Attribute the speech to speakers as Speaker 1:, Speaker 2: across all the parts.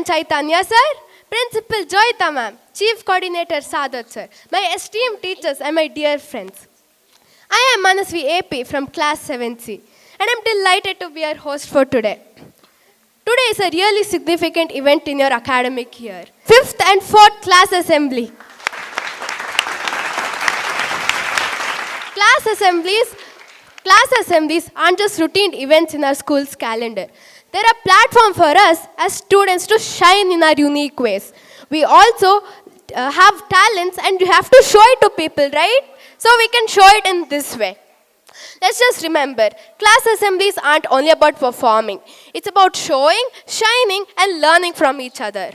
Speaker 1: Superintendent Chaitanya sir, Principal Joyita ma'am, Chief Coordinator Sadat sir, my esteemed teachers and my dear friends. I am Manasvi AP from class 7C and I'm delighted to be your host for today. Today is a really significant event in your academic year. 5th and 4th class assembly. Class assemblies aren't just routine events in our school's calendar. They're a platform for us as students to shine in our unique ways. We also have talents and you have to show it to people, right? So we can show it in this way. Let's just remember, class assemblies aren't only about performing. It's about showing, shining, and learning from each other.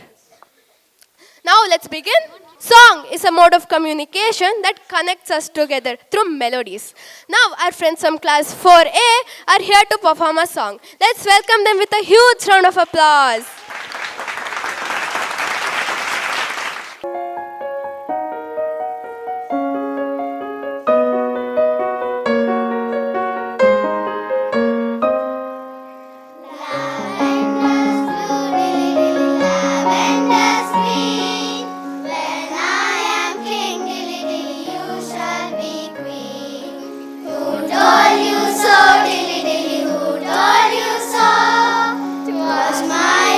Speaker 1: Now let's begin. Song is a mode of communication that connects us together through melodies. Now our friends from class 4A are here to perform a song. Let's welcome them with a huge round of applause.
Speaker 2: Lavender's green. When I am king, dilly dilly, you shall be queen. Who told you so, dilly dilly? Who told you so? 'Twas my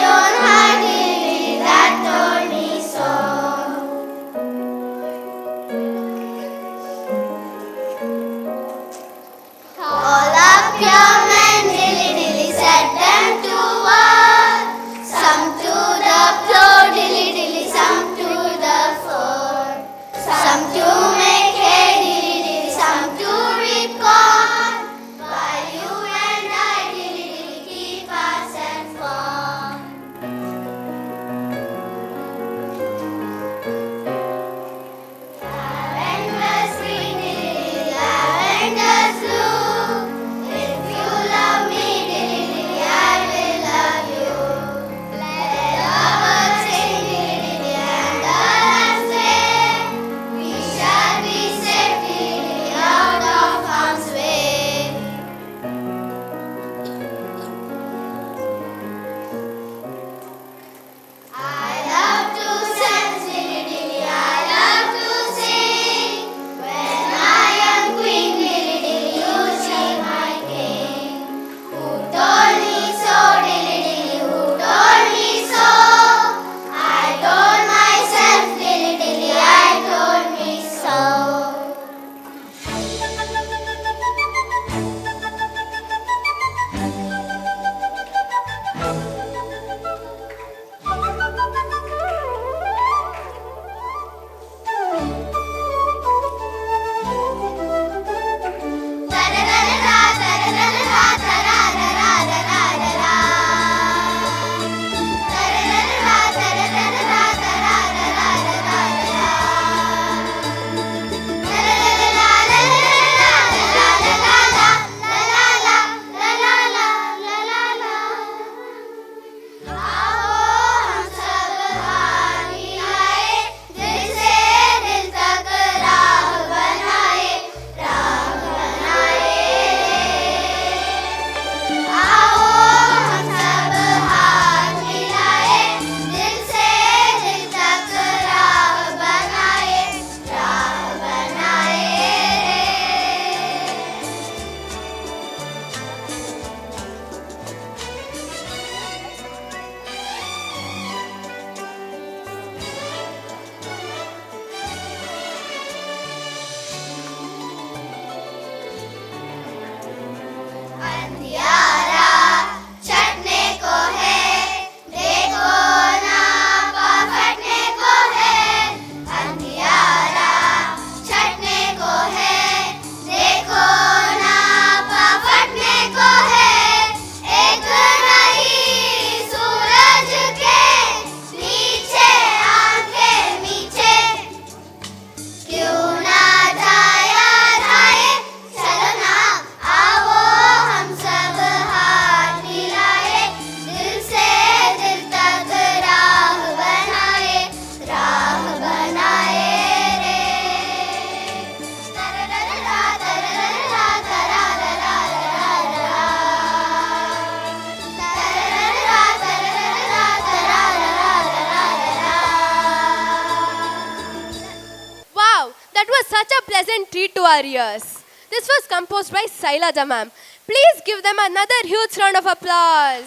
Speaker 1: treat to our ears. This was composed by Sailaja ma'am. Please give them another huge round of applause.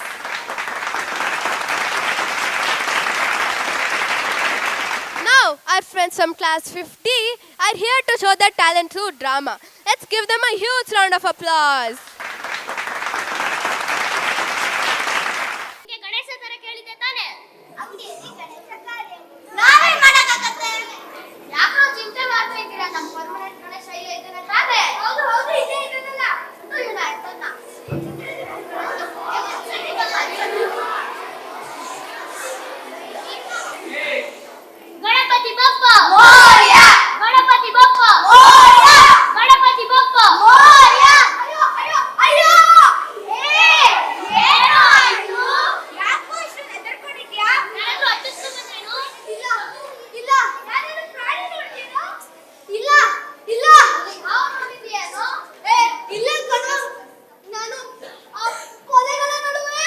Speaker 1: Now, our friends from class 50 are here to show their talent through drama. Let's give them a huge round of applause.
Speaker 2: Ganesha ತರ ಕೇಳಿದೆ ತಾನೆ ನಾವೇನ್ ಮಾಡಕ್ಕಾಗತ್ತೆ ಯಾಕೋ ಚಿಂತೆ ಮಾಡ್ತಾ ಇದ್ದೀರಾ ನಮ್ಮ permanent Ganesha ಇಲ್ಲೇ ಇದ್ದಾನೆ ತಾನೆ ಹೌದು ಹೌದು ಇಲ್ಲೇ ಇದ್ದಾನಲ್ಲ ಅದು ಇಲ್ಲ ಆಯ್ತನ್ನ ಗಣಪತಿ ಬಪ್ಪ ಮೋರ್ಯ ಗಣಪತಿ ಬಪ್ಪ ಮೋರ್ಯ ಗಣಪತಿ ಬಪ್ಪ ಮೋರ್ಯ ಅಯ್ಯೋ ಅಯ್ಯೋ ಅಯ್ಯೋ ಏನೋ ಆಯ್ತು ಯಾಕೋ ಇಷ್ಟು ಹೆದರ್ಕೊಂಡಿದ್ಯಾ ಯಾರಾದ್ರೂ ಹತ್ತಿಸ್ಕೊಂಡು ಬಂದ್ರೇನು ಇಲ್ಲ ಇಲ್ಲ ಯಾರಾದ್ರೂ ಪ್ರಾಣಿ ನೋಡ್ತೀನೋ ಇಲ್ಲ ಇಲ್ಲ ಯಾವ ನೋಡಿದ್ಯೇನೋ ಇಲ್ಲ ಕಣೋ ನಾನು ಆ ಕೊಲೆಗಳ ನಡುವೆ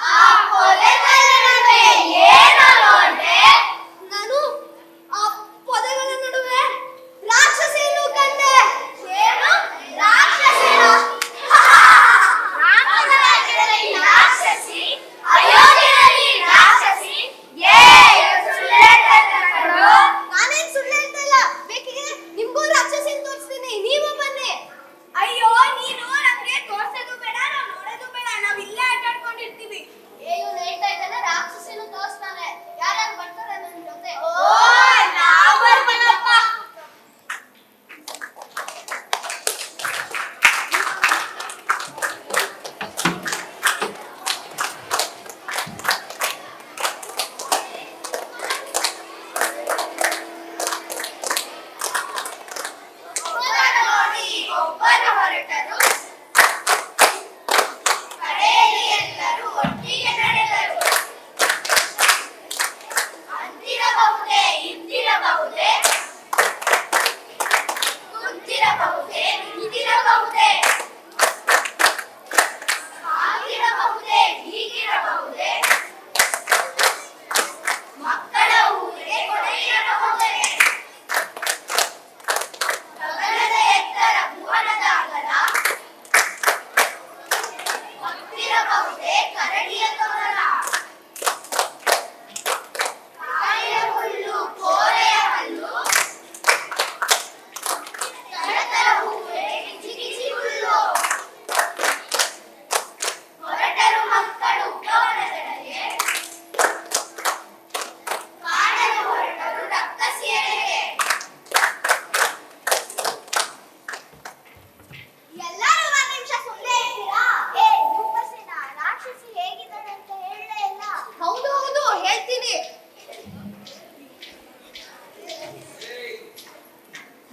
Speaker 2: ಆ ಕೊಲೆಗಳ ನಡುವೆ ಏನೋ ನೋಡ್ದೆ ನಾನು ಆ ಪೊದೆಗಳ ನಡುವೆ ರಾಕ್ಷಸಿಯನ್ನು ಕಂಡೆ ಏನು ರಾಕ್ಷಸಿನ ರಾಕ್ಷಸಿ ಅಯೋಧ್ಯೆಯಲ್ಲಿ ರಾಕ್ಷಸಿ ಸುಳ್ಳು ಹೇಳ್ತಾ ಇದ್ದೀರಾ? ನಾನೇನ್ ಸುಳ್ಳು ಹೇಳ್ತಾ ಇಲ್ಲ ಬೇಕಿಗೆ ನಿಮ್ಗೂ ರಾಕ್ಷಸಿ ತೋರಿಸ್ತೀನಿ ನೀವು ಬನ್ನಿ ಅಯ್ಯೋ ನೀನು ನಮ್ಗೆ ತೋರ್ಸೋದು ಬೇಡ ನಾವು ನೋಡೋದು ಬೇಡ ನಾವ್ ಇಲ್ಲೇ ಆಟಾಡ್ಕೊಂಡಿರ್ತೀವಿ ಇವ್ನು ಹೇಳ್ತಾ ಇದ್ದಾನೆ ರಾಕ್ಷಸಿನ ತೋರಿಸ್ತಾನೆ ಯಾರ್ಯಾರು ಬರ್ತಾರೆ ನನ್ನ ಜೊತೆ ಓ ನಾವ್ ಬರ್ತೀನಪ್ಪ ಒಬ್ಬರು ಹೊರಟರು ಕಡೆಯಲ್ಲಿ ಎಲ್ಲರೂ ಒಟ್ಟಿಗೆ ನಡೆದರು ಅಂದಿರಬಹುದೇ ಇಂದಿರಬಹುದೇ ಕುಂತಿರಬಹುದೇ ನಿಂತಿರಬಹುದೇ ಆಗಿರಬಹುದೇ ಹೀಗಿರಬಹುದೇ ಮಕ್ಕಳ ಊರಿಗೆ ಕೊಡೆಯಿರಬಹುದೇ ಗಗನದ ಎತ್ತರ ಭುವನದ ಅಗಲ ಹೊತ್ತಿರಬಹುದೇ ಕರಡಿಯ ತೊಗಲ ಕಾಯಿಯ ಹುಲ್ಲು ಕೋರೆಯ ಹಲ್ಲು ಕರತರ ಹೂವೆ ಕಿಚಿ ಕಿಚಿ ಹುಲ್ಲು ಹೊರಟರು ಮಕ್ಕಳು ಉಪವನದೆಡೆಗೆ ಕಾಣಲು ಹೊರಟರು ರಕ್ಕಸಿಯರಿಗೆ ಎಲ್ಲರೂ ಒಂದ್ ನಿಮಿಷ ಸುಮ್ಮನೆ ಇದ್ದೀರಾ ರೂಪಸಿನ ರಾಕ್ಷಸಿ ಹೇಗಿದ್ದಾನೆ ಅಂತ ಹೇಳಲೇ ಇಲ್ಲ ಹೌದು ಹೌದು ಹೇಳ್ತೀನಿ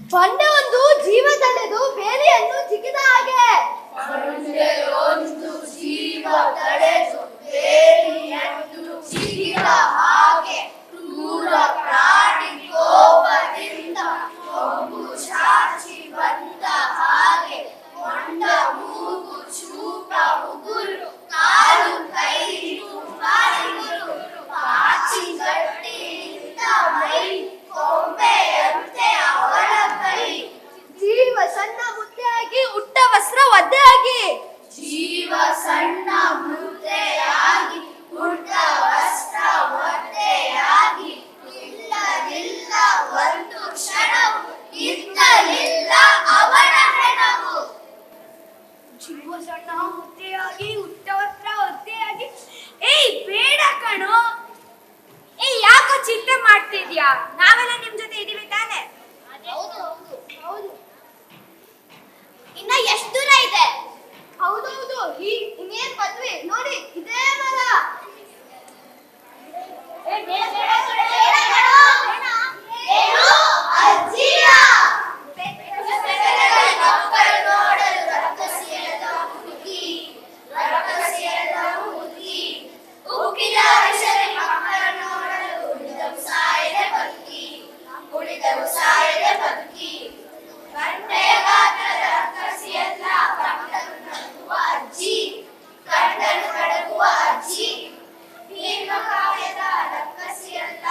Speaker 2: ಬಂಡೆ ಒಂದು ಜೀವ ತಳೆದು ಬೇರೆಯನ್ನು ಜಿಗಿದ ಹಾಗೆ ಬಂಡೆಯೊಂದು ಜೀವ ತಳೆದು ಬೇರೆಯನ್ನು ಜಿಗಿದ ಹಾಗೆ ಕ್ರೂರ ಪ್ರಾಣಿ ಕೋಪದಿಂದ ಕೊಂಬು ಚಾಚಿ ಬಂದ ಹಾಗೆ ಮೊಂಡ ಮೂಗು ಚೂಪ ಉಗುರು ಕಾಲು ಕೈ ಬಾಯಿಗುರು ಪಾಚಿ ಗಟ್ಟಿ ನಿಂತ ಮೈ ಕೊಂಬೆಯಂತೆ ಅವಳ ಕೈ ಜೀವ ಸಣ್ಣ ಮುದ್ದೆಯಾಗಿ ಉಟ್ಟ ವಸ್ತ್ರ ಒದ್ದೆಯಾಗಿ ಜೀವ ಸಣ್ಣ ಮುದ್ದೆಯಾಗಿ ಉಟ್ಟ ವಸ್ತ್ರ ಒದ್ದೆಯಾಗಿ ಇಲ್ಲದಿಲ್ಲ ಒಂದು ಕ್ಷಣವು ಇದ್ದಲಿಲ್ಲ ಅವನ ಹೆಣವು ಜೀವ ಸಣ್ಣ ಮುದ್ದೆಯಾಗಿ ಉಟ್ಟ ವಸ್ತ್ರ ಒದ್ದೆಯಾಗಿ ಏಯ್ ಬೇಡ ಕಣೋ ಏಯ್ ಯಾಕೋ ಚಿಂತೆ ಮಾಡ್ತಿದ್ಯಾ ನಾವೆಲ್ಲ ನಿಮ್ ಜೊತೆ ಇದೀವಿ ತಾನೆ ಹೌದು ಹೌದು ಹೌದು ಇನ್ನ ಎಷ್ಟು ದೂರ ಇದೆ ಹೌದೌದು ಇನ್ನೇನ್ ಮದ್ವೆ ನೋಡಿ ಇದೇ ಮರ ಏನು ಅಜ್ಜಿಯ ಮಕ್ಕಳು ನೋಡಲು ರಕ್ಕಸಿಯದ ಹುಡುಗಿ ಉಕ್ಕಿದ ಹೆಸರಿ ಮಕ್ಕಳು ನೋಡಲು ಉಳಿದವು ಸಾಯದೆ ಬದುಕಿ ಗಂಟೆಯ ಗಾತ್ರದ ರಕ್ಕಸಿಯಲ್ಲ ಕಂಡನು ನಡುಗುವ ಅಜ್ಜಿ ಕಂಡನು ನಡುಗುವ ಅಜ್ಜಿ ಭೀಮ ಕಾವ್ಯದ ರಕ್ಕಸಿಯಲ್ಲ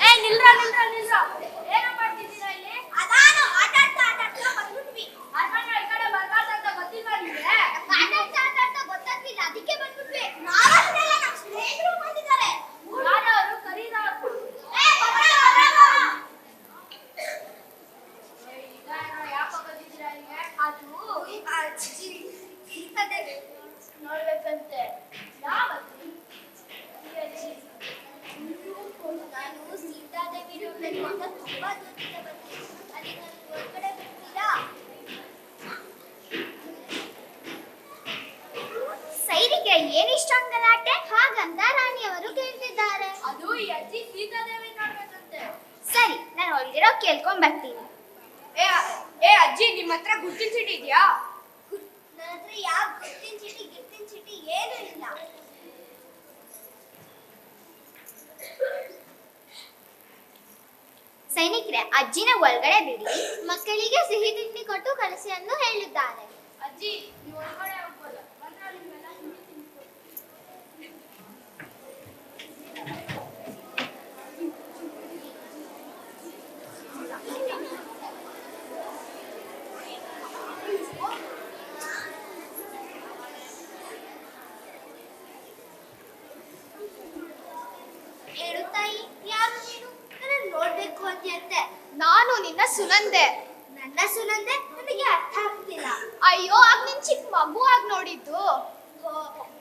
Speaker 2: ಏ ನಿಲ್ರ ನಿಲ್ರ ನಿಲ್ರ ಏನೋ ಮಾಡ್ತಿದ್ದೀರಾ ಇಲ್ಲಿ ಅದಾನು ಆಟಾಡ್ತಾ ಬಂದ್ಬಿಟ್ವಿ ಅರ್ಮನೆ ಈ ಕಡೆ ಬರ್ಕಾತ ಅಂತ ಗೊತ್ತಿಲ್ವಾ ನಿಮ್ಗೆ ಆಟಾಡ್ತಾ ಗೊತ್ತಾಗ್ತಿಲ್ಲ ಅದಕ್ಕೆ ಬಂದ್ಬಿಟ್ವಿ ನಾವಷ್ಟೆಲ್ಲ ನಮ್ಮ ಸ್ನೇಹಿತರು ಬಂದಿದ್ದಾರೆ ಯಾರವರು ಕರೀದವರು ಏ ಯಾಕೆ ಬಂದಿದ್ದೀರಾ ಇಲ್ಲಿಗೆ ಅದು ಅಜ್ಜಿ ನೋಡ್ಬೇಕಂತೆ ಯಾವತ್ತು ನಾನು ಸೀತಾದೇವಿ ನೋಡ್ಬೇಕು ಅಂತ ತುಂಬಾ ದೂರದಿಂದ ಬರ್ತೀನಿ ಅಲ್ಲಿ ನಾನು ಹೊರಗಡೆ ಬರ್ತೀರಾ ಸೈನಿಗೆ ಏನಿಷ್ಟೊಂದು ಗಲಾಟೆ ಹಾಗಂತ ರಾಣಿಯವರು ಕೇಳ್ತಿದ್ದಾರೆ ಅದು ಈ ಅಜ್ಜಿ ಸೀತಾದೇವಿ ನೋಡ್ಬೇಕಂತೆ ಸರಿ ನಾನು ಒಳಗಿರೋ ಕೇಳ್ಕೊಂಡ್ ಬರ್ತೀನಿ ಏ ಅಜ್ಜಿ ನಿಮ್ಮ ಹತ್ರ ಗುರ್ತಿನ ಚೀಟಿ ಇದೆಯಾ ನನ್ನ ಹತ್ರ ಯಾವ ಗುರ್ತಿನ ಚೀಟಿ ಗಿರ್ತಿನ ಚೀಟಿ ಏನೂ ಇಲ್ಲ ಸೈನಿಕರೇ ಅಜ್ಜಿನ ಒಳಗಡೆ ಬಿಡಿ ಮಕ್ಕಳಿಗೆ ಸಿಹಿ ತಿಂಡಿ ಕೊಟ್ಟು ಕಳಿಸಿ ಎಂದು ಹೇಳಿದ್ದಾರೆ ಅಜ್ಜಿ ನೀವು ಒಳಗಡೆ ಹೋಗ್ಬೋದ ಹೇಳು ತಾಯಿ ಯಾರು ನೀನು ನನ್ನ ನೋಡ್ಬೇಕು ಅಂತೆ ನಾನು ನಿನ್ನ ಸುನಂದೆ ನನ್ನ ಸುನಂದೆ ನನಗೆ ಅರ್ಥ ಆಗ್ತಿಲ್ಲ ಅಯ್ಯೋ ಆಗ ನಿನ್ ಚಿಕ್ಕ ಮಗು ಆಗಿ ನೋಡಿದ್ದು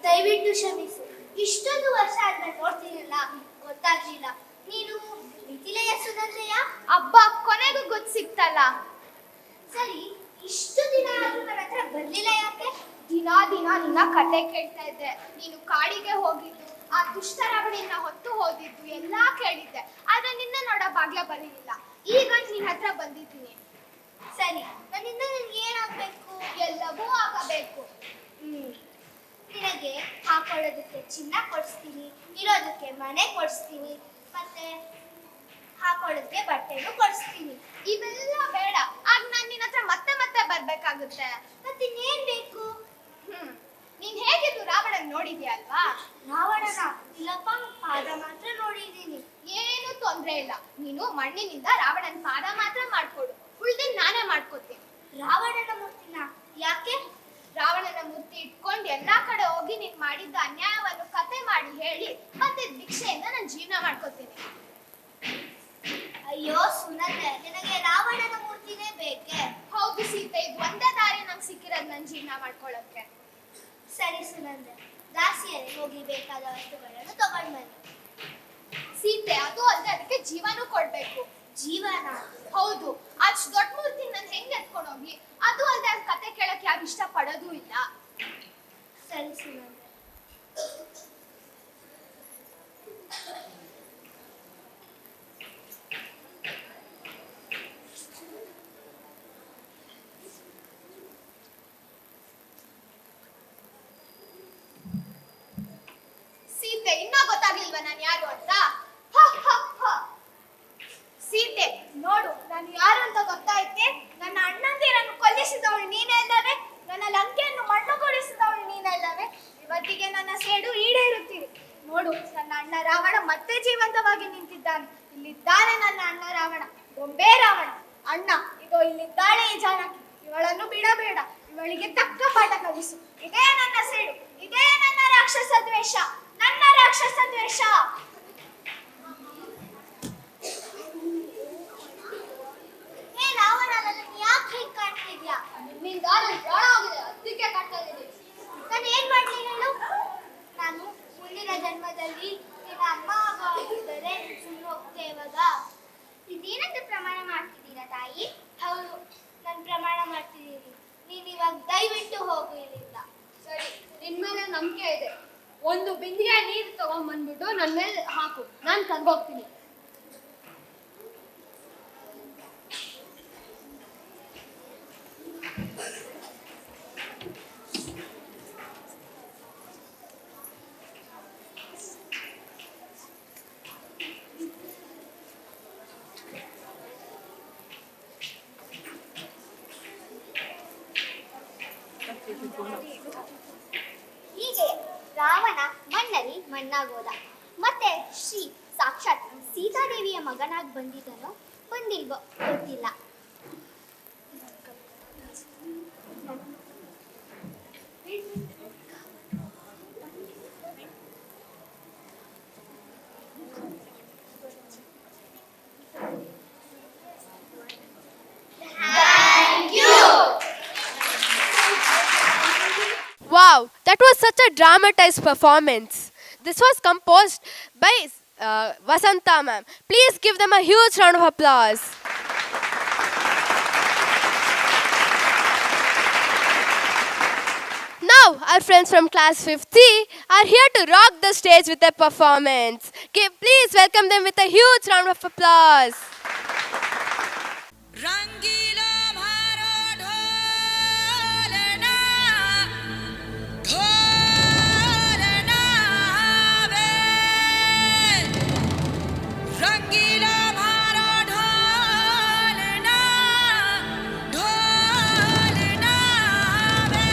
Speaker 2: ದಯವಿಟ್ಟು ಕ್ಷಮಿಸು ಇಷ್ಟೊಂದು ವರ್ಷ ಆದ್ಮೇಲೆ ನೋಡ್ತೀನಲ್ಲ ಗೊತ್ತಾಗ್ಲಿಲ್ಲ ನೀನು ಮಿಥಿಲೆಯ ಸುನಂದೆಯ ಹಬ್ಬ ಕೊನೆಗೂ ಗೊತ್ತು ಸಿಕ್ತಲ್ಲ ಸರಿ ಇಷ್ಟು ದಿನ ಆದ್ರೂ ನನ್ನ ಹತ್ರ ಬರ್ಲಿಲ್ಲ ಯಾಕೆ ದಿನ ನಿನ್ನ ಕತೆ ಕೇಳ್ತಾ ಇದ್ದೆ ನೀನು ಕಾಡಿಗೆ ಹೋಗಿದ್ದು ಆ ದುಷ್ಟರಾವಣಿಯನ್ನ ಹೊತ್ತು ಹೋದಿದ್ದು ಎಲ್ಲಾ ಕೇಳಿದ್ದೆ ಆದ್ರೆ ನಿನ್ನ ನೋಡ ಭಾಗ್ಯ ಬರಲಿಲ್ಲ ಈಗ ನಿನ್ನ ಹತ್ರ ಬಂದಿದ್ದೀನಿ ಸರಿ ನನ್ನಿಂದ ನಿನ್ಗೆ ಏನಾಗ್ಬೇಕು ಎಲ್ಲವೂ ಆಗಬೇಕು ನಿನಗೆ ಹಾಕೊಳ್ಳೋದಕ್ಕೆ ಚಿನ್ನ ಕೊಡಿಸ್ತೀನಿ ಇರೋದಕ್ಕೆ ಮನೆ ಕೊಡಿಸ್ತೀನಿ ಮತ್ತೆ ಹಾಕೊಳ್ಳೋದಕ್ಕೆ ಬಟ್ಟೆನೂ ಕೊಡಿಸ್ತೀನಿ ಇವೆಲ್ಲ ಬೇಡ ಆಗ ನಾನು ನಿನ್ನ ಹತ್ರ ಮತ್ತೆ ಮತ್ತೆ ಬರ್ಬೇಕಾಗುತ್ತೆ ಮತ್ತೆ ಇನ್ನೇನ್ ಬೇಕು ನೀನ್ ಹೇಗಿದ್ದು ರಾವಣನ್ ನೋಡಿದ್ಯಾ ಅಲ್ವಾ ರಾವಣನ ಇಲ್ಲಪ್ಪ ಪಾದ ಮಾತ್ರ ನೋಡಿದ್ದೀನಿ ಏನು ತೊಂದ್ರೆ ಇಲ್ಲ ನೀನು ಮಣ್ಣಿನಿಂದ ರಾವಣನ ಪಾದ ಮಾತ್ರ ಮಾಡ್ಕೊಡು ಉಳ್ದಿನ್ ನಾನೇ ಮಾಡ್ಕೊತೀನಿ ರಾವಣನ ಮೂರ್ತಿನ ಯಾಕೆ ರಾವಣನ ಮೂರ್ತಿ ಇಟ್ಕೊಂಡು ಎಲ್ಲಾ ಕಡೆ ಹೋಗಿ ನೀನ್ ಮಾಡಿದ್ದ ಅನ್ಯಾಯವನ್ನು ಕತೆ ಮಾಡಿ ಹೇಳಿ ಮತ್ತೆ ಭಿಕ್ಷೆಯಿಂದ ನಾನು ಜೀವನ ಮಾಡ್ಕೊತೀನಿ ಅಯ್ಯೋ ಸುನಂದೆ ನಿನಗೆ ರಾವಣನ ಮೂರ್ತಿನೇ ಬೇಕೆ ಹೌದು ಸೀತೆ ಇದು ಒಂದೇ ದಾರಿ ನಂಗೆ ಸಿಕ್ಕಿರೋದು ನನ್ನ ಜೀವನ ಮಾಡ್ಕೊಳ್ಳೋಕೆ ಸರಿ ಸುನಂದೆ ದಾಸಿಯರೇ ಹೋಗಿ ಬೇಕಾದ ವಸ್ತುಗಳನ್ನು ತಗೊಂಡು ಬನ್ನಿ ಸೀತೆ ಅದು ಅಲ್ಲದೆ ಅದಕ್ಕೆ ಜೀವನೂ ಕೊಡ್ಬೇಕು ಜೀವನ ಹೌದು ಅಷ್ಟು ದೊಡ್ಡ ಮೂರ್ತಿ ನಾನು ಹೆಂಗ್ ಎತ್ಕೊಂಡು ಹೋಗಿ ಅದು ಅಲ್ಲದೆ ಅದ್ ಕತೆ ಕೇಳಕ್ ಯಾರು ಇಷ್ಟ ಪಡೋದು ಇಲ್ಲ ಸರಿ ಸುನಂದೆ ಸೀತೆ ಇನ್ನೂ ಗೊತ್ತಾಗ್ಲಿಲ್ವಾ ನಾನು ಯಾರು ಅಂತ ಸೀತೆ ನೋಡು ನಾನು ಯಾರು ಅಂತ ಗೊತ್ತಾಯ್ತೆ ನನ್ನ ಅಣ್ಣಂದಿರನ್ನು ಕೊಲ್ಲಿಸಿದವಳು ನೀನೇ ಅಲ್ಲವೇ ನನ್ನ ಲಂಕೆಯನ್ನು ಮಣ್ಣುಗೊಳಿಸಿದವಳು ನೀನೇ ಅಲ್ಲವೇ ಇವತ್ತಿಗೆ ನನ್ನ ಸೇಡು ಈಡೇರುತ್ತೀರಿ ನೋಡು ನನ್ನ ಅಣ್ಣ ರಾವಣ ಮತ್ತೆ ಜೀವಂತವಾಗಿ ನಿಂತಿದ್ದಾನೆ ಇಲ್ಲಿದ್ದಾನೆ ನನ್ನ ಅಣ್ಣ ರಾವಣ ಗೊಂಬೆ ರಾವಣ ಅಣ್ಣ ಇದು ಇಲ್ಲಿದ್ದಾಳೆ ಈ ಜಾನಕಿ ಇವಳನ್ನು ಬಿಡಬೇಡ ಇವಳಿಗೆ ತಕ್ಕ ಪಾಠ ಕಲಿಸು ಇದೇ ನನ್ನ ಸೇಡು ಇದೇ ನನ್ನ ರಾಕ್ಷಸ ದ್ವೇಷ ನನ್ನ ರಾಕ್ಷಸ ದ್ವೇಷ ಹೇ ರಾವಣ ನನ್ನನ್ನು ಯಾಕೆ ಹೀಗೆ ಕಾಣ್ತಿದ್ಯಾ ನಿನ್ನಿಂದ ನನ್ನ ಪ್ರಾಣ ಹೋಗಿದೆ ಅದಕ್ಕೆ ಕಾಣ್ತಾ ಇದ್ದೀನಿ ನಾನು ಏನ್ ಮಾಡ್ಲಿ ಹೇಳು ನಾನು ಮುಂದಿನ ಜನ್ಮದಲ್ಲಿ ನಿನ್ನ ಅಮ್ಮ ಆಗಿದ್ದರೆ ಸುಮ್ಮನೆ ಹೋಗ್ತೇ ಇವಾಗ ಇದೇನಂತ ಪ್ರಮಾಣ ಮಾಡ್ತಿದ್ದೀರಾ ತಾಯಿ ಹೌದು ನಾನು ಪ್ರಮಾಣ ಮಾಡ್ತಿದ್ದೀನಿ ನೀನು ಇವಾಗ ದಯವಿಟ್ಟು ಹೋಗು ಇಲ್ಲಿಂದ
Speaker 3: ಸರಿ ನಿನ್ ಮೇಲೆ ನಂಬಿಕೆ ಇದೆ ಒಂದು ಬಿಂದಿಗೆ ನೀರು ತಗೊಂಡ್ಬಂದ್ಬಿಟ್ಟು ನನ್ನ ಮೇಲೆ ಹಾಕು ನಾನು ಕರ್ಗೋಗ್ತೀನಿ
Speaker 2: ಹೀಗೆ ರಾವಣ ಮಣ್ಣಲ್ಲಿ ಮಣ್ಣಾಗೋದ. ಮತ್ತೆ ಶ್ರೀ ಸಾಕ್ಷಾತ್ ಸೀತಾದೇವಿಯ ಮಗನಾಗಿ ಬಂದಿದ್ದನೋ ಬಂದಿಲ್ವೋ ಗೊತ್ತಿಲ್ಲ.
Speaker 1: Wow, that was such a dramatized performance. This was composed by Vasanta ma'am. Please give them a huge round of applause. Now, our friends from class 5C are here to rock the stage with their performance. Please welcome them with a huge round of applause.
Speaker 4: रंगीला मारो ढोलना ढोलना वे रंगीला मारो ढोलना ढोलना वे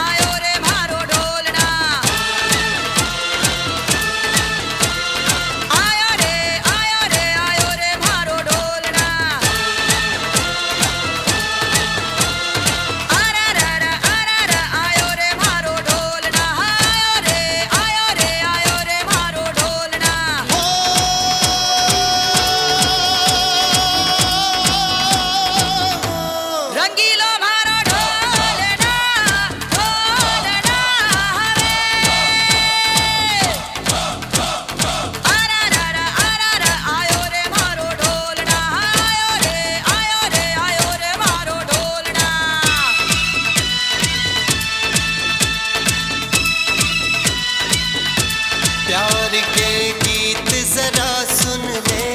Speaker 4: आयो रे मारो ढोलना आयो रे मारो ढोलना आयो रे मारो ढोलना आयो रे मारो ढोलना रंगीलो मारो ढोलना ढोलना वे आयो रे मारो ढोलना आयो रे मारो ढोलना
Speaker 5: प्यार के गीत जरा सुन ले,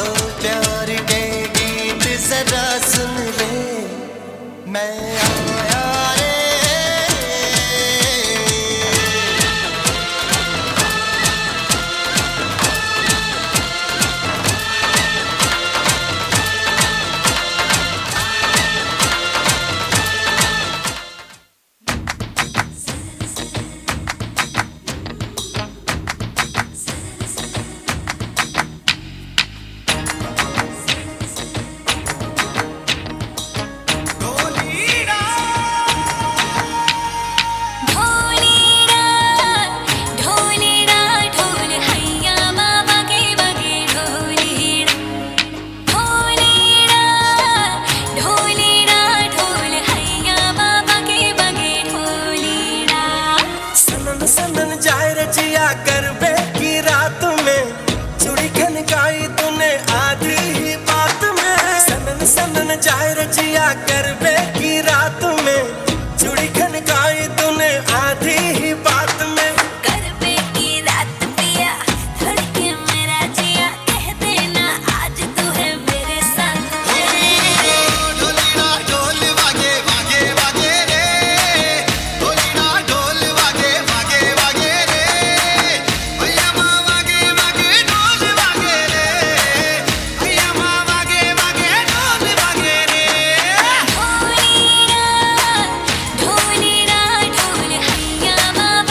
Speaker 5: ओ प्यार के गीत जरा सुन ले, मैं आया रे।
Speaker 4: ढोलीड़ा ढोल हैया बाबा के बगे ढोलीड़ा ढोल हैया बाबा के बगे ढोलीड़ा
Speaker 5: सनन सनन जाए रजिया गरबे की रात में, चूड़ी खनकाई तूने आधी ही बात में। सनन सनन जाए रजिया गरबे की रात में, चूड़ी खनकाई तूने आधी ही बात में।
Speaker 4: गरबे की रात पिया धड़के मेरा जिया कह देना आज तू है मेरे साथ
Speaker 5: ढोलीना ढोल वागे वागे वागे रे, ढोलीना ढोल वागे वागे वागे रे, भैया माँ वागे वागे ढोल वागे रे, भैया माँ वागे वागे ढोल वागे रे।
Speaker 4: ढोलीड़ा ढोल हैया बाबा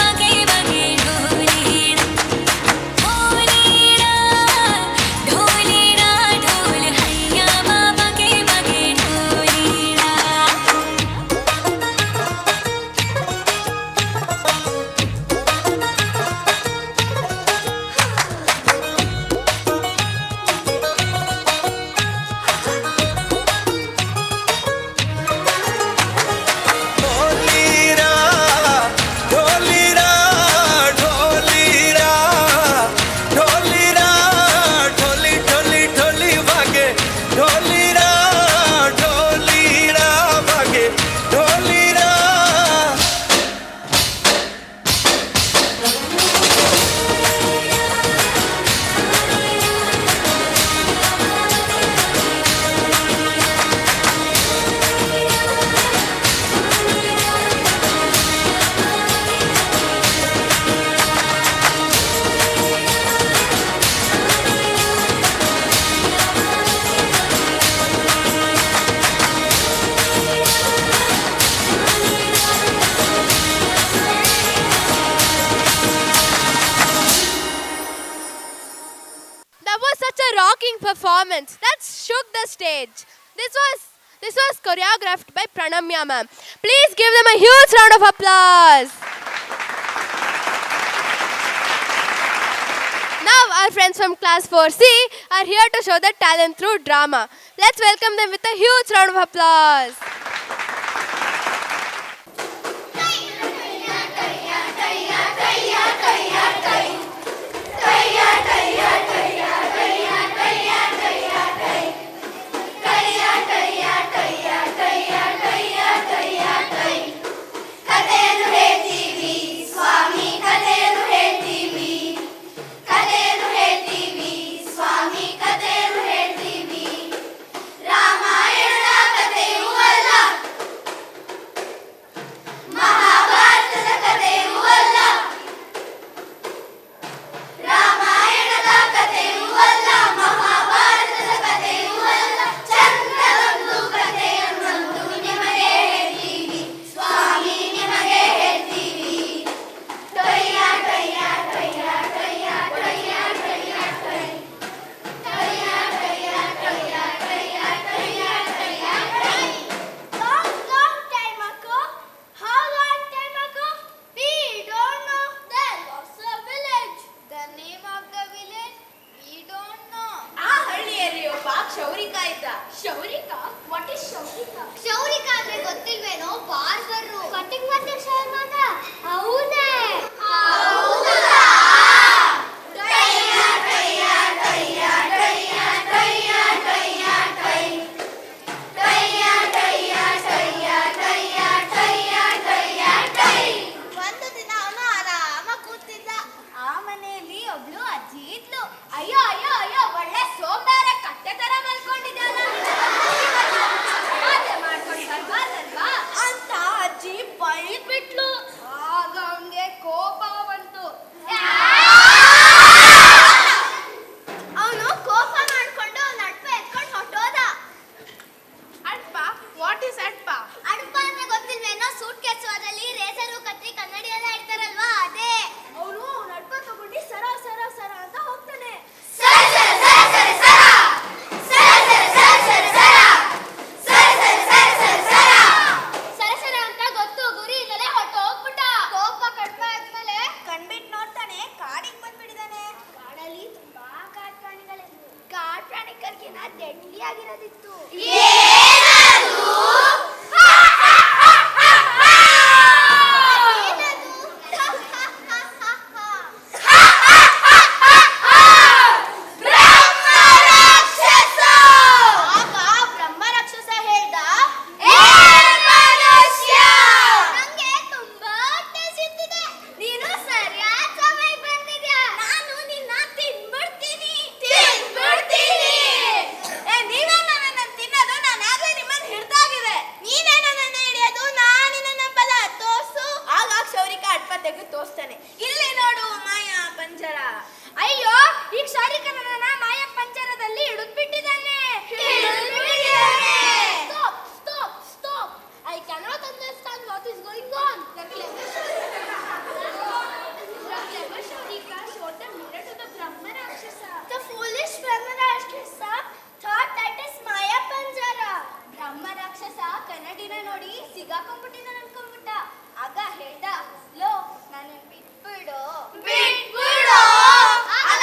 Speaker 1: performance that shook the stage. This was choreographed by Pranamya ma'am. Please give them a huge round of applause. Now our friends from class 4C are here to show their talent through drama. Let's welcome them with a huge round of applause.
Speaker 2: ಕಥೆಯನ್ನು ಹೇಳ್ತೀವಿ ಸ್ವಾಮಿ ಕಥೆಯನ್ನು ಹೇಳ್ತೀವಿ ಕಥೆಯನ್ನು ಹೇಳ್ತೀವಿ ಸ್ವಾಮಿ ಕಥೆಯನ್ನು ಹೇಳ್ತೀವಿ ರಾಮಾಯಣದ ಕಥೆಯೂ ಅಲ್ಲ ಮಹಾಭಾರತದ ಕಥೆಯೂ ಅಲ್ಲ ರಾಮಾಯಣದ ಕಥೆಯೂ ಅಲ್ಲ ಮಹಾಭಾರತದ ಕಥೆಯೂ ಅಲ್ಲ ಚಂದ್ರದೊಂದು ಕಥೆಯನ್ನೊಂದು ನಿಮಗೆ ಹೇಳ್ತೀವಿ ಸ್ವಾಮಿ ನಿಮಗೆ ಹೇಳ್ತೀವಿ ಟೊಯ್ಯ ಟೊಯ್ಯ ಟೊಯ್ಯ ಟೊಯ್ಯ ಟೊಯ್ಯ ಟೊಯ್ಯ ಟೊಯ್ಯ ಟೊಯ್ಯ ಟೊಯ್ಯ ಟೊಯ್ಯ ಟೊಯ್ಯ ಟೊಯ್ಯ ಟೊಯ್ಯ long time ago, how long time ago? We don't know. There was a village. The name of the village we don't know.
Speaker 6: ಆ ಹಳ್ಳಿಯಲ್ಲಿ ಒಬ್ಬ ಕ್ಷೌರಿಕ ಇದ್ದ. ಕ್ಷೌರಿಕ? What is ಕ್ಷೌರಿಕ?
Speaker 2: ಕ್ಷೌರಿಕ ಅಂದ್ರೆ ಗೊತ್ತಿಲ್ವೇನೋ ಬಾರ್ಬರು ಕಟಿಂಗ್ ಮತ್ತೆ ಶೇರ್ ಮಾಡ ಹೌದೇ ಹೌದಾ ಟಯ್ಯ ಟಯ್ಯ ಟಯ್ಯ ಟಯ್ಯ ಟಯ್ಯ ಟಯ್ಯ ಟಯ್ಯ ಟಯ್ಯ ಟಯ್ಯ ಟಯ್ಯ ಟಯ್ಯ ಟಯ್ಯ ಟಯ್ಯ ಟೈ ಒಂದು ದಿನ ಅವನು ಆರಾಮ ಕೂತಿದ್ದ ಆ ಮನೆಯಲ್ಲಿ ಒಬ್ಳು ಅಜ್ಜಿ ಇದ್ಲು
Speaker 6: ಅಯ್ಯೋ ಅಯ್ಯೋ ಅಯ್ಯೋ ಒಳ್ಳೆ ಸೋಂಬೇರ ಕತ್ತೆ ತರ ಮಲ್ಕೊಂಡಿದ್ದಾನ. ಅದೇ ಮಾಡ್ಕೊಂಡು ಬರ್ಬಾರ್ದಲ್ವಾ ಅಂತ ಅಜ್ಜಿ ಬೈದ್ಬಿಟ್ಲು. ಆಗ ಅವನ್ಗೆ ಕೋಪ ಬಂತು.
Speaker 2: ಅವನು ಕೋಪ ಮಾಡ್ಕೊಂಡು ಅವ್ನ ಅಡ್ಪ ಎತ್ಕೊಂಡು ಹೊಟ್ಟೋದ
Speaker 6: ಅಡ್ಪ? What is ಅಡ್ಪ?
Speaker 2: ಅಡ್ಪ ಅಂದ್ರೆ ಗೊತ್ತಿಲ್ವೇನೋ ಸೂಟ್ ಕೇಸು ಅದರಲ್ಲಿ ರೇಸರು ಕತ್ತಿ ಕನ್ನಡಿ ಎಲ್ಲ ಇಡ್ತಾರಲ್ವಾ ಅದೇ
Speaker 6: ಅವನು ಅವ್ನ ಅಡ್ಪ ತಗೊಂಡು ಸರ ಸರ ಸರ ಅಂತ ಹೋಗ್ತಾನೆ.
Speaker 2: ಸರ ಸರ ಸರ ಸರ ಸರ ಸರ ಸರ ಸರ ಸರ ಸರ ಸರ ಸರ ಸರ
Speaker 6: ಸರಸರ ಅಂತ ಗೊತ್ತು, ಗುರಿ ಇಲ್ಲದೆ ಹೊಟ್ಟು ಹೋಗ್ಬಿಟ್ಟ. ಕೋಪ ಕಡಿಮೆ ಆದ್ಮೇಲೆ ಕಣ್ಬಿಟ್ಟು ನೋಡ್ತಾನೆ, ಕಾಡಿಗೆ ಬಂದ್ಬಿಟ್ಟಿದ್ದಾನೆ. ಕಾಡಲ್ಲಿ ತುಂಬಾ ಕಾಡ್ ಪ್ರಾಣಿಗಳಿದ್ವು. ಕಾಡ್ ಪ್ರಾಣಿಗಳಿಗಿನ ಡೆಡ್ಲಿ ಆಗಿರೋದಿತ್ತು.
Speaker 2: ಏನದು
Speaker 6: ಆಗ ಬ್ರಹ್ಮ ರಾಕ್ಷಸ ಹೇಳ್ದ,
Speaker 2: ನಂಗೆ ತುಂಬಾ ಹೊಟ್ಟೆ ಸಿಕ್ತಿದೆ. ನೀನು ಸರಿಯಾದ ಸಮಯಕ್ಕೆ ಬಂದಿದ್ಯಾ. ನಾನು ನಿನ್ನ ತಿನ್ಬಿಡ್ತೀನಿ.
Speaker 6: ನೀವೇನ ನನ್ನ ತಿನ್ನೋದು? ನಾನು ಆಗ್ಲೇ ನಿಮ್ಮನ್ನ ಹಿಡ್ದಾಗಿದೆ. ನೀನೇನ ನನ್ನ ಹಿಡಿಯೋದು? ನಾನಿನ್ನ ನಂಬಲ್ಲ. ತೋರ್ಸು. ಆಗ ಕ್ಷೌರಿಕ ಅಡ್ಪ ತೆಗೆದು ತೋರಿಸ್ತಾನೆ. ಇಲ್ಲಿ ನೋಡು ಮಾಯಾ ಪಂಜರ. ಅಯ್ಯೋ, ಈ ಕ್ಷೌರಿಕ ನನ್ನ ಮಾಯಾ ಪಂಜರದಲ್ಲಿ ಹಿಡಿದ್ಬಿಟ್ಟಿದ್ದಾನೆ. Stop, stop, stop. I cannot understand what is going on. The clever Kshaurika showed the mirror to the Brahma Rakshasa.
Speaker 2: The foolish Brahma Rakshasa thought that is Maya Panjara.
Speaker 6: ಬ್ರಹ್ಮ ರಾಕ್ಷಸ ಕನ್ನಡಿನ ನೋಡಿ ಸಿಗಾಕೊಂಡ್ಬಿಟ್ಟಿನ ಅನ್ಕೊಂಡ್ಬಿಟ್ಟ. ಆಗ ಹೇಳ್ದ, ಲೋ ನನ್ನ ಬಿಟ್ಬಿಡು.
Speaker 2: ಬಿಟ್ಬಿಡು.
Speaker 6: ಆಗ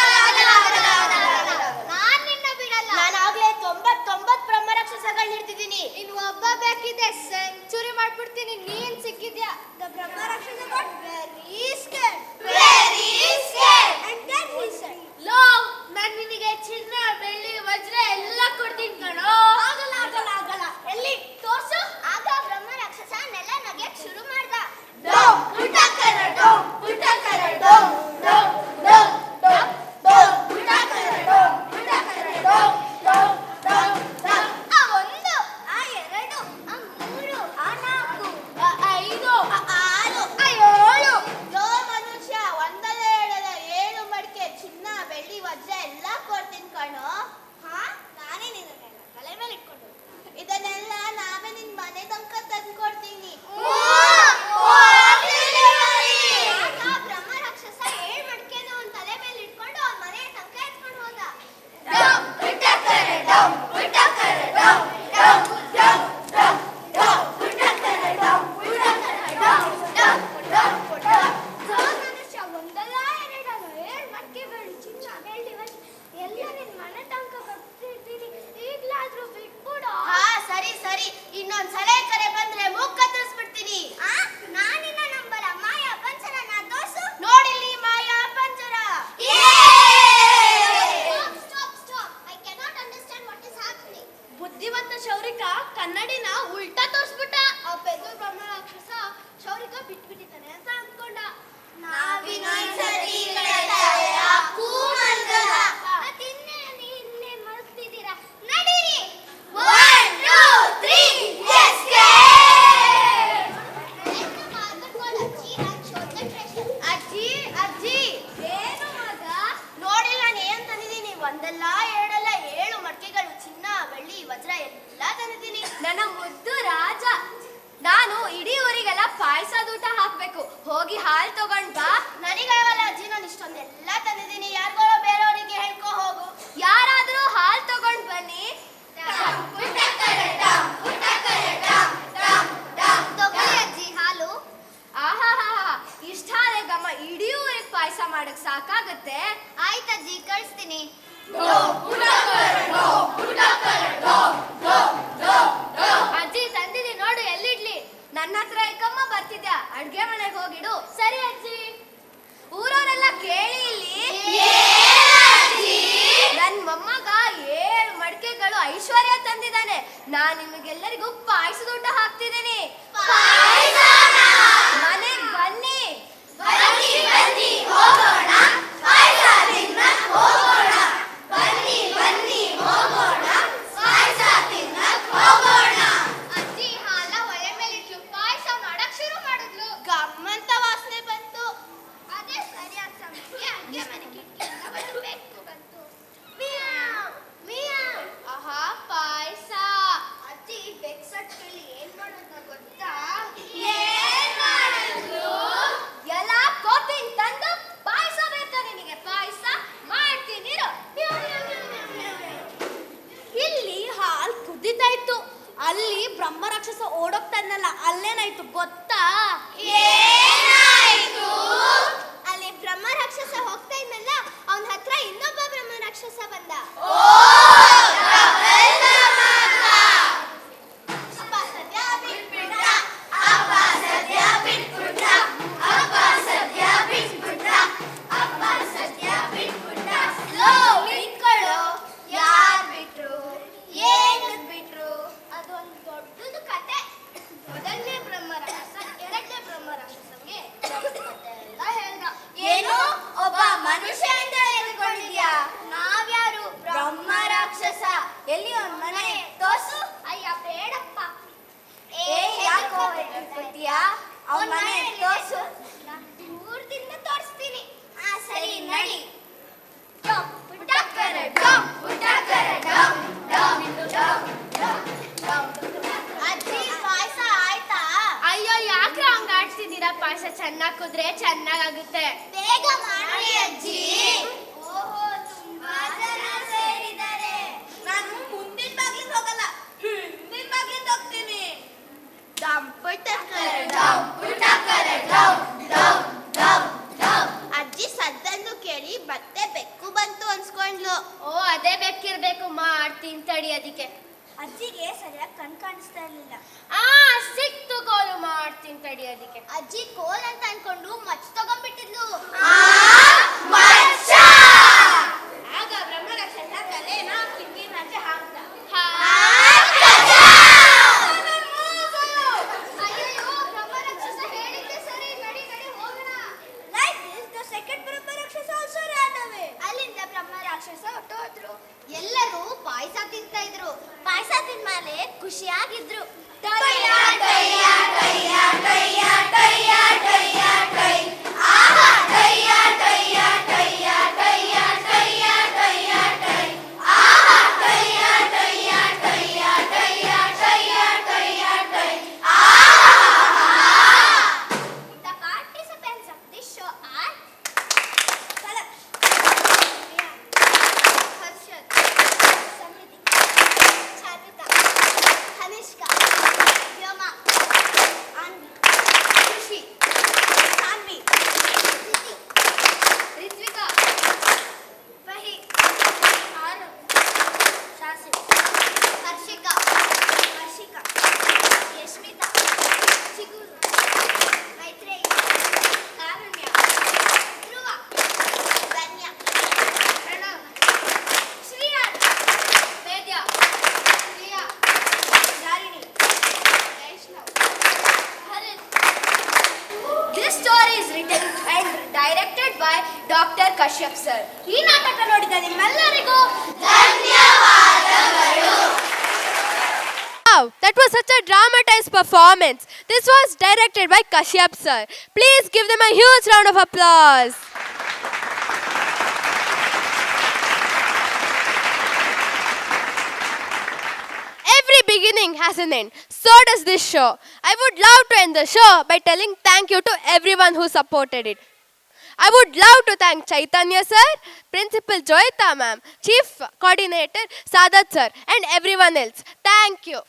Speaker 2: ಒಂದಲ್ಲ ಎರಡಲ್ಲ 7 ಮಡಕೆಗಳು ಚಿನ್ನ ಬೆಳ್ಳಿ ವಜ್ರ ಎಲ್ಲ ತಂದಿದ್ದೀನಿ.
Speaker 3: ನನ್ನ ಮುದ್ದು ರಾಜ, ನಾನು ಇಡೀ ಊರಿಗೆಲ್ಲ ಪಾಯಸದೂಟ ಹಾಕ್ಬೇಕು. ಹೋಗಿ ಹಾಲು ತಗೊಂಡ್ ಬಾ.
Speaker 2: ನನಗಾಗಲ್ಲ ಅಜ್ಜಿ, ನಾನು ಇಷ್ಟೊಂದೆಲ್ಲ ತಂದಿದ್ದೀನಿ. ಯಾರಿಗಾರೋ ಬೇರೆಯವರಿಗೆ ಹೇಳ್ಕೊ ಹೋಗು.
Speaker 3: ಯಾರಾದ್ರೂ ಹಾಲು ತಗೊಂಡ್ ಬನ್ನಿ.
Speaker 2: ತಗೊಳ್ಳಿ ಅಜ್ಜಿ ಹಾಲು.
Speaker 3: ಆಹಾಹಾ, ಇಷ್ಟ ಆದ್ರೆ ಗಮ್ಮ ಇಡೀ ಊರಿಗೆ ಪಾಯಸ ಮಾಡಕ್ ಸಾಕಾಗತ್ತೆ.
Speaker 2: ಆಯ್ತಜ್ಜಿ, ಕಳಿಸ್ತೀನಿ.
Speaker 3: ಅಜ್ಜಿ ತಂದಿದ್ದೀನಿ ನೋಡು, ಎಲ್ಲಿಡ್ಲಿ? ನನ್ನ ಹತ್ರ ಇಕ್ಕಮ್ಮ, ಬರ್ತಿದ್ಯಾ? ಅಡ್ಗೆ ಮನೆಗೆ ಹೋಗಿಡು. ಸರಿ ಅಜ್ಜಿ. ಊರವರೆಲ್ಲ ಕೇಳಿ ಇಲ್ಲಿ, ನನ್ ಮೊಮ್ಮಗ 7 ಮಡಿಕೆಗಳು ಐಶ್ವರ್ಯ ತಂದಿದ್ದಾನೆ. ನಾನ್ ನಿಮಗೆಲ್ಲರಿಗೂ ಪಾಯಸದ ಊಟ ಹಾಕ್ತಿದ್ದೀನಿ. ಮನೆಗ್ ಬನ್ನಿ.
Speaker 2: ಅಜ್ಜಿ ಹಾಲ ಒಲೆ ಮೇಲೆ ಇಟ್ಲು, ಪಾಯಸ ಮಾಡಕ್ ಶುರು ಮಾಡಿದ್ಲು. ಗಮ್ಮಂತ ವಾಸನೆ ಬಂತು. ಅದೇ ಸರಿಯಾದ ಸಮಯಕ್ಕೆ ಅಡ್ಗೆ ಮನೆ ಕಿಟಕಿಯಿಂದ ಬರಬೇಕು ಬಂತು. ಮಿಯಾವ್, ಮಿಯಾವ್. ಆಹಾ, ಪಾಯಸ. ಅಜ್ಜಿ ಬೆಕ್ಸಟ್ಟಲ್ಲಿ ಏನ್ ಮಾಡೋದ್ನ ಗೊತ್ತಾ? ಏನ್ ಮಾಡಿದ್ಲು?
Speaker 3: ಎಲ್ಲ ಕೋತಿನ್ ತಂದು ಪಾಯಸ ಬೇಕಾ ನಿನಗೆ? ಪಾಯಸ ಮಾಡ್ತೀನಿರು.
Speaker 6: ಇಲ್ಲಿ ಹಾಲ್ ಕುದಿತಾ ಇತ್ತು, ಅಲ್ಲಿ ಬ್ರಹ್ಮ ರಾಕ್ಷಸ ಓಡೋಗ್ತಾನಲ್ಲ, ಅಲ್ಲೇನಾಯ್ತು ಗೊತ್ತಾ?
Speaker 2: ಏನಾಯ್ತು? ಅಲ್ಲಿ ಬ್ರಹ್ಮ ರಾಕ್ಷಸ ಹೋಗ್ತಾ ಇದ್ನಲ್ಲ, ಅವನ ಹತ್ರ ಇನ್ನೊಬ್ಬ ಬ್ರಹ್ಮ ರಾಕ್ಷಸ ಬಂದ. ಅಪ್ಪ ಸದ್ಯ ಬಿಟ್ಬಿಟ್ಟ, ಅಪ್ಪ ಸದ್ಯ ಬಿಟ್ಬಿಟ್ಟ, ಅಪ್ಪ ಸದ್ಯ ಬಿಟ್ಬಿಟ್ಟ, ಅಪ್ಪ ಸದ್ಯ ಬಿಟ್ಬಿಟ್ಟ. ಲೋ, ನಿಂತ್ಕೊಳ್ಳೋ. ಯಾರ್ ಬಿಟ್ರು? ಏನಕ್ ಬಿಟ್ರು? ಅದೊಂದು ದೊಡ್ಡದು ಕತೆ. ಮೊದಲನೇ ಬ್ರಹ್ಮ ರಾಕ್ಷಸ ಎರಡನೇ ಬ್ರಹ್ಮ ರಾಕ್ಷಸಂಗೆ ಕತೆ ಎಲ್ಲ ಹೇಳ್ದ. ಏನು ಒಬ್ಬ ಮನುಷ್ಯ ಅಂತ ಹೇಳ್ಕೊಂಡಿದ್ಯಾ? ನಾವ್ಯಾರು? ಬ್ರಹ್ಮ ರಾಕ್ಷಸ. ಎಲ್ಲಿ ಅವನ್ ಮನೆ? ತೋರ್ಸು. ಅಯ್ಯ ಬೇಡಪ್ಪ. ಯಾಕೋ ಹೇಳ್ಕೊತೀಯಾ? ಅವನ್ ಮನೆ ತೋರ್ಸು. ನಾನ್ ದೂರದಿಂದ ತೋರಿಸ್ತೀನಿ. ಸರಿ ನಡಿ. ಅಜ್ಜಿ, ಪಾಯಸ ಆಯ್ತಾ?
Speaker 3: ಅಯ್ಯೋ, ಯಾಕ್ರ ಹಂಗ ಆಡ್ತಿದ್ದೀರಾ? ಪಾಯಸ ಚೆನ್ನಾಗ್ ಕುದ್ರೆ ಚೆನ್ನಾಗಾಗುತ್ತೆ.
Speaker 2: ಬೇಗ ಮಾಡಿ ಅಜ್ಜಿ. ಓಹೋ, ತುಂಬಾ ಜನ ಸೇರಿದ್ದಾರೆ.
Speaker 6: ನಾನು ಮುಂದಿನ ಬಾಗ್ಲಿಂದ ಹೋಗಲ್ಲ, ಹಿಂದಿನ ಬಾಗ್ಲಿಂದ ಹೋಗ್ತೀನಿ.
Speaker 2: ಅಜ್ಜಿ ಸದ್ದನ್ನು ಕೇಳಿ ಮತ್ತೆ ಬೆಕ್ಕು ಬಂತು ಅನ್ಸ್ಕೊಂಡ್ಲು.
Speaker 3: ಓ, ಅದೇ ಬೇಕಿರ್ಬೇಕು. ಮಾಡ್ತೀನಿ ತಡಿ ಅದಕ್ಕೆ.
Speaker 6: ಅಜ್ಜಿಗೆ ಸರಿಯಾಗಿ ಕಣ್ ಕಾಣಿಸ್ತಾ ಇರ್ಲಿಲ್ಲ.
Speaker 3: ಸಿಕ್ತು ಕೋಲು. ಮಾಡ್ತೀನಿ ತಡಿ ಅದಕ್ಕೆ.
Speaker 2: ಅಜ್ಜಿ ಕೋಲ್ ಅಂತ ಅನ್ಕೊಂಡು ಮಚ್ಚ ತಗೊಂಡ್ಬಿಟ್ಟಿದ್ಲು.
Speaker 6: ಆಗ ಬ್ರಹ್ಮ ರಾಕ್ಷಸ ತಲೆನ ಕಿಂಗಿನ ಆಚೆ ಹಾಕ್ದ.
Speaker 2: ಅಯ್ಯಯ್ಯೋ, ಬ್ರಹ್ಮ ರಾಕ್ಷಸ ಹೇಳಿದ್ದೆ ಸರಿ. ನಡಿ ನಡಿ ಹೋಗೋಣ.
Speaker 6: Like this, the second ಬ್ರಹ್ಮ ರಾಕ್ಷಸ also ran away.
Speaker 2: ಅಲ್ಲಿಂದ ಬ್ರಹ್ಮ ರಾಕ್ಷಸ ಹೊಟ್ಟೋದ್ರು. ಎಲ್ಲರೂ ಪಾಯಸ ತಿಂತಾ ಇದ್ರು. ಪಾಯಸ ತಿಂದ್ಮೇಲೆ ಖುಷಿಯಾಗಿದ್ರು. The participants of this show are Harshad, Samriti, Charvita, Kanishka, Vyoma, Anvi, Khushi, Sanvi, Diti, Ritvika, Vahi, Arun, Shasim, Harshika, Harshika, Yashmita, Chiguru, Maitreyi, Karunya, Dhruva, Danya, Pranav, Shriyad,
Speaker 3: ವೇದ್ಯ,
Speaker 2: Priya, Darini, Vaishnav, Harit.
Speaker 3: This story is written and directed by Dr. Kashyap sir. ಈ ನಾಟಕ ನೋಡಿದ ನಿಮ್ಮೆಲ್ಲರಿಗೂ
Speaker 1: Wow, that was such a dramatized performance. This was directed by Kashyap sir. Please give them a huge round of applause. beginning has an end. So does this show. I would love to end the show by telling thank you to everyone who supported it. I would love to thank Chaitanya sir, Principal Joyita ma'am, Chief Coordinator Sadat sir, and everyone else. Thank you.